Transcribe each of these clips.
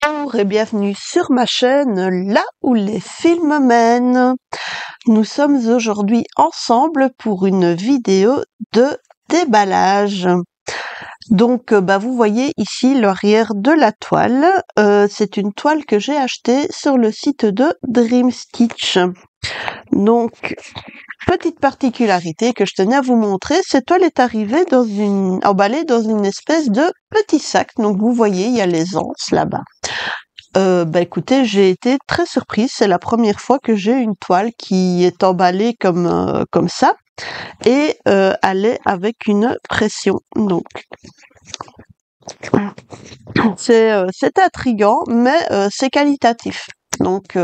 Bonjour et bienvenue sur ma chaîne, là où les films mènent. Nous sommes aujourd'hui ensemble pour une vidéo de déballage. Donc, vous voyez ici l'arrière de la toile. C'est une toile que j'ai achetée sur le site de Dream Stitch. Donc, petite particularité que je tenais à vous montrer, cette toile est arrivée emballée dans une espèce de petit sac. Donc, vous voyez, il y a les anses là-bas. Écoutez, j'ai été très surprise. C'est la première fois que j'ai une toile qui est emballée comme ça et elle est avec une pression. Donc c'est intriguant, mais c'est qualitatif. Donc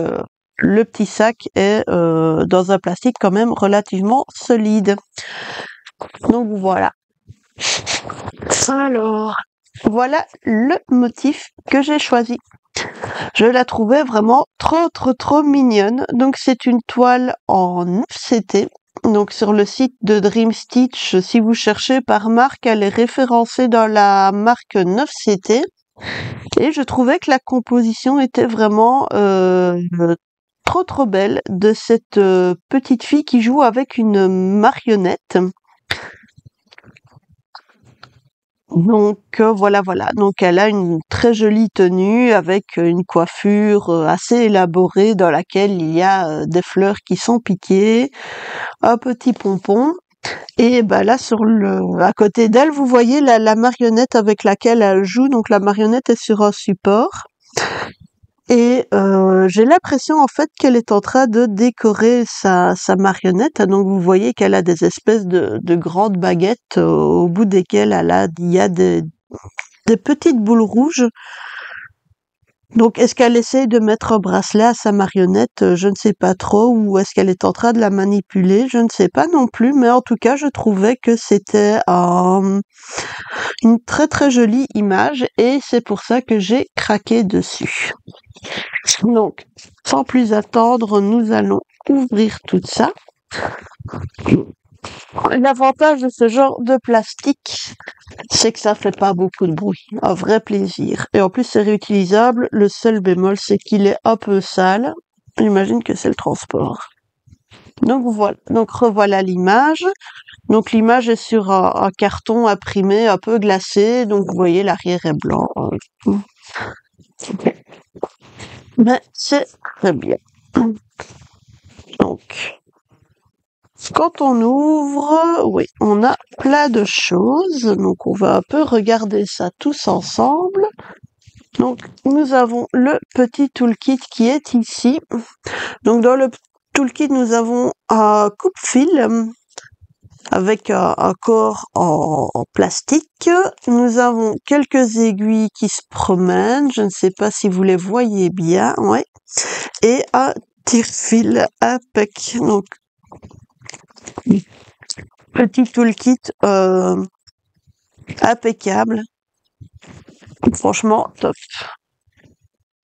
le petit sac est dans un plastique quand même relativement solide. Donc voilà. Alors, voilà le motif que j'ai choisi. Je la trouvais vraiment trop mignonne. Donc c'est une toile en 9CT. Donc sur le site de Dream Stitch, si vous cherchez par marque, elle est référencée dans la marque 9CT. Et je trouvais que la composition était vraiment trop belle de cette petite fille qui joue avec une marionnette. Donc voilà. Donc elle a une très jolie tenue avec une coiffure assez élaborée dans laquelle il y a des fleurs qui sont piquées, un petit pompon. Et là à côté d'elle, vous voyez la marionnette avec laquelle elle joue. Donc la marionnette est sur un support. Et j'ai l'impression en fait qu'elle est en train de décorer sa marionnette. Donc vous voyez qu'elle a des espèces de grandes baguettes au bout desquelles il y a des petites boules rouges. Donc est-ce qu'elle essaye de mettre un bracelet à sa marionnette? Je ne sais pas trop. Ou est-ce qu'elle est en train de la manipuler? Je ne sais pas non plus. Mais en tout cas, je trouvais que c'était une très jolie image. Et c'est pour ça que j'ai craqué dessus. Donc, sans plus attendre, nous allons ouvrir tout ça. L'avantage de ce genre de plastique, c'est que ça fait pas beaucoup de bruit. Un vrai plaisir. Et en plus, c'est réutilisable. Le seul bémol, c'est qu'il est un peu sale. J'imagine que c'est le transport. Donc voilà. Donc revoilà l'image. Donc l'image est sur un carton imprimé, un peu glacé. Donc vous voyez, l'arrière est blanc. Mais c'est très bien. Donc, quand on ouvre, oui, on a plein de choses. Donc, on va un peu regarder ça tous ensemble. Donc, nous avons le petit toolkit qui est ici. Donc, dans le toolkit, nous avons un coupe-fil avec un corps en plastique. Nous avons quelques aiguilles qui se promènent. Je ne sais pas si vous les voyez bien. Ouais. Et un tire-fil impec. Donc, petit toolkit impeccable. Franchement, top.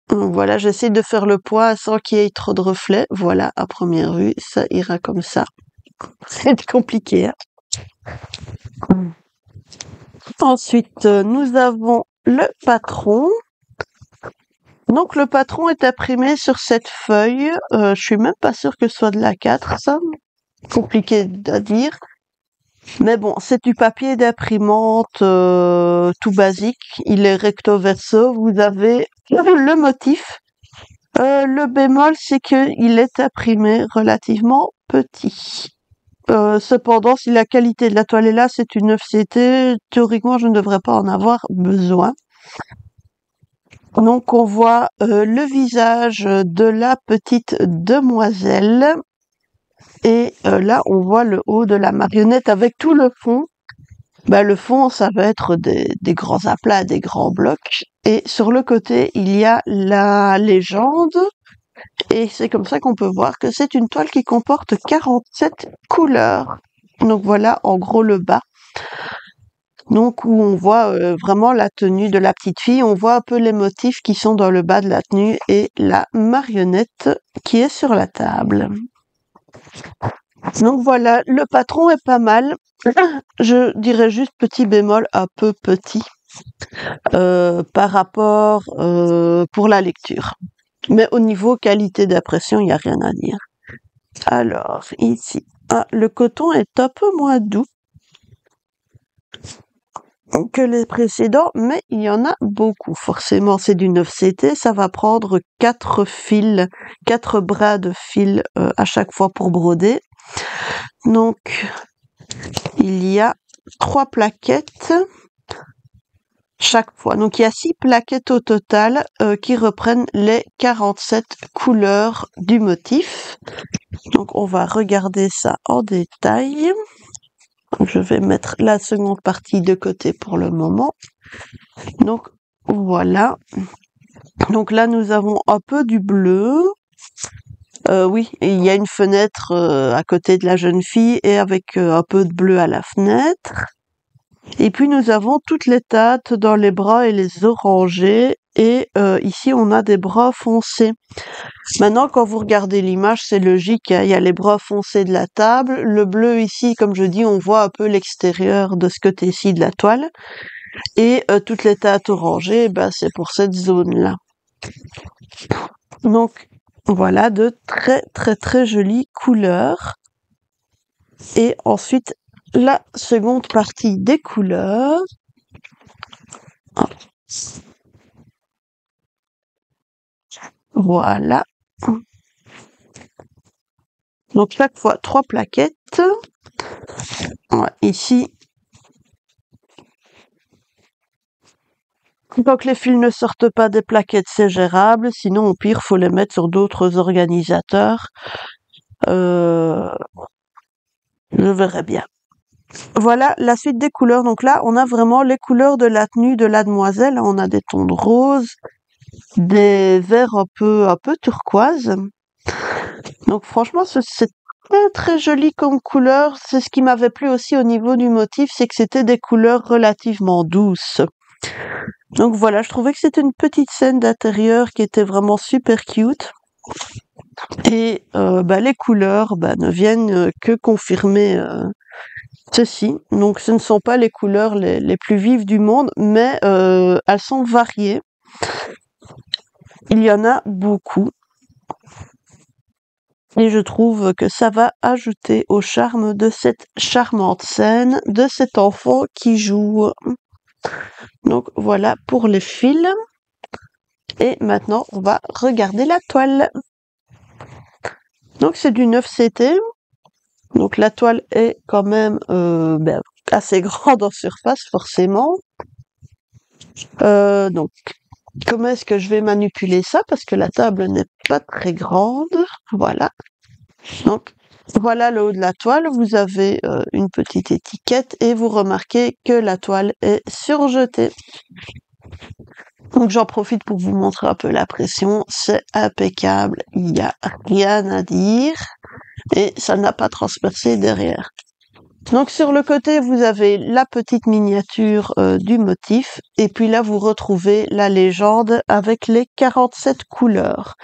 Donc voilà, j'essaie de faire le poids sans qu'il y ait trop de reflets. Voilà, à première vue, ça ira comme ça. C'est compliqué. Ensuite, nous avons le patron. Donc le patron est imprimé sur cette feuille. Je suis même pas sûre que ce soit de l'A4, ça. Compliqué à dire. Mais bon, c'est du papier d'imprimante tout basique. Il est recto verso. Vous avez le motif. Le bémol, c'est qu'il est imprimé relativement petit. Cependant, si la qualité de la toile est là, c'est une 9CT. Théoriquement, je ne devrais pas en avoir besoin. Donc, on voit le visage de la petite demoiselle. Et là, on voit le haut de la marionnette avec tout le fond. Le fond, ça va être des grands aplats, des grands blocs. Et sur le côté, il y a la légende. Et c'est comme ça qu'on peut voir que c'est une toile qui comporte 47 couleurs. Donc voilà, en gros, le bas. Donc où on voit vraiment la tenue de la petite fille. On voit un peu les motifs qui sont dans le bas de la tenue et la marionnette qui est sur la table. Donc voilà, le patron est pas mal. Je dirais juste petit bémol, un peu petit. par rapport pour la lecture. Mais au niveau qualité d'impression, il n'y a rien à dire. Alors, ici, le coton est un peu moins doux que les précédents, mais il y en a beaucoup. Forcément, c'est du 9CT, ça va prendre 4 fils, 4 bras de fil à chaque fois pour broder. Donc, il y a 3 plaquettes chaque fois. Donc, il y a 6 plaquettes au total qui reprennent les 47 couleurs du motif. Donc, on va regarder ça en détail. Je vais mettre la seconde partie de côté pour le moment. Donc, voilà. Donc là, nous avons un peu du bleu. Oui, il y a une fenêtre à côté de la jeune fille et avec un peu de bleu à la fenêtre. Et puis nous avons toutes les teintes dans les bras et les orangés. Et ici, on a des bras foncés. Maintenant, quand vous regardez l'image, c'est logique, hein, il y a les bras foncés de la table. Le bleu ici, comme je dis, on voit un peu l'extérieur de ce côté-ci de la toile. Et toutes les teintes orangées, c'est pour cette zone-là. Donc, voilà de très très très jolies couleurs. Et ensuite, la seconde partie des couleurs. Voilà. Donc, chaque fois, 3 plaquettes. Ouais, ici. Tant que les fils ne sortent pas des plaquettes, c'est gérable. Sinon, au pire, faut les mettre sur d'autres organisateurs. Je verrai bien. Voilà la suite des couleurs. Donc là, on a vraiment les couleurs de la tenue de la demoiselle. On a des tons de rose, des verts un peu turquoise. Donc franchement, c'est très très joli comme couleur. C'est ce qui m'avait plu aussi au niveau du motif, c'est que c'était des couleurs relativement douces. Donc voilà, je trouvais que c'était une petite scène d'intérieur qui était vraiment super cute. Et les couleurs ne viennent que confirmer ceci. Donc ce ne sont pas les couleurs les plus vives du monde, mais elles sont variées. Il y en a beaucoup. Et je trouve que ça va ajouter au charme de cette charmante scène, de cet enfant qui joue. Donc voilà pour les fils. Et maintenant, on va regarder la toile. Donc c'est du 9CT. Donc la toile est quand même assez grande en surface, forcément. Donc, comment est-ce que je vais manipuler ça? Parce que la table n'est pas très grande. Voilà. Donc, voilà le haut de la toile. Vous avez une petite étiquette et vous remarquez que la toile est surjetée. Donc, j'en profite pour vous montrer un peu la pression. C'est impeccable. Il n'y a rien à dire. Et ça n'a pas transpercé derrière. Donc sur le côté, vous avez la petite miniature du motif, et puis là vous retrouvez la légende avec les 47 couleurs.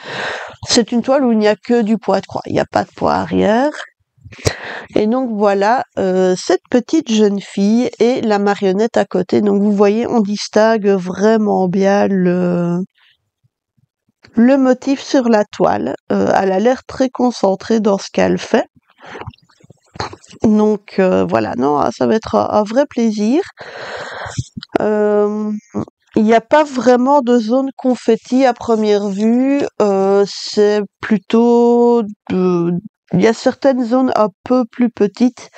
C'est une toile où il n'y a que du poids de croix, il n'y a pas de poids arrière. Et donc voilà, cette petite jeune fille et la marionnette à côté. Donc vous voyez, on distingue vraiment bien le motif sur la toile. Elle a l'air très concentrée dans ce qu'elle fait. Donc voilà, non, ça va être un vrai plaisir. Il n'y a pas vraiment de zone confetti à première vue. C'est plutôt il y a certaines zones un peu plus petites,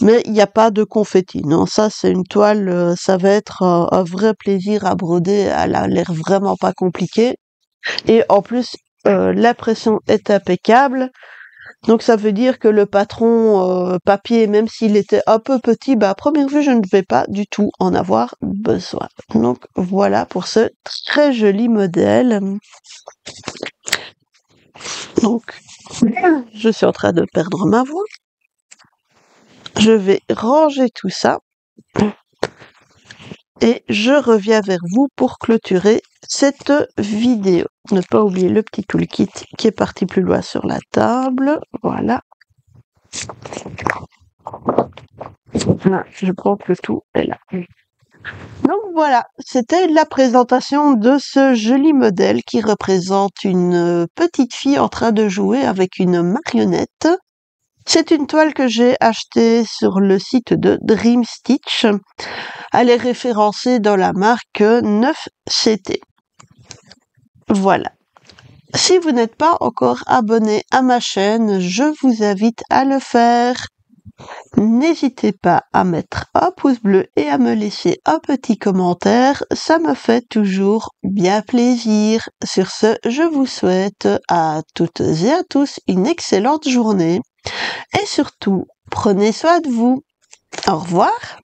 mais il n'y a pas de confetti. Non, ça c'est une toile, ça va être un vrai plaisir à broder. Elle a l'air vraiment pas compliquée. Et en plus, l'impression est impeccable. Donc ça veut dire que le patron papier, même s'il était un peu petit, à première vue, je ne vais pas du tout en avoir besoin. Donc voilà pour ce très joli modèle. Donc, je suis en train de perdre ma voix. Je vais ranger tout ça. Et je reviens vers vous pour clôturer cette vidéo. Ne pas oublier le petit toolkit qui est parti plus loin sur la table. Voilà. Je pense que tout est là. Donc voilà, c'était la présentation de ce joli modèle qui représente une petite fille en train de jouer avec une marionnette. C'est une toile que j'ai achetée sur le site de Dream Stitch. Elle est référencée dans la marque 9CT. Voilà. Si vous n'êtes pas encore abonné à ma chaîne, je vous invite à le faire. N'hésitez pas à mettre un pouce bleu et à me laisser un petit commentaire, ça me fait toujours bien plaisir. Sur ce, je vous souhaite à toutes et à tous une excellente journée et surtout, prenez soin de vous. Au revoir.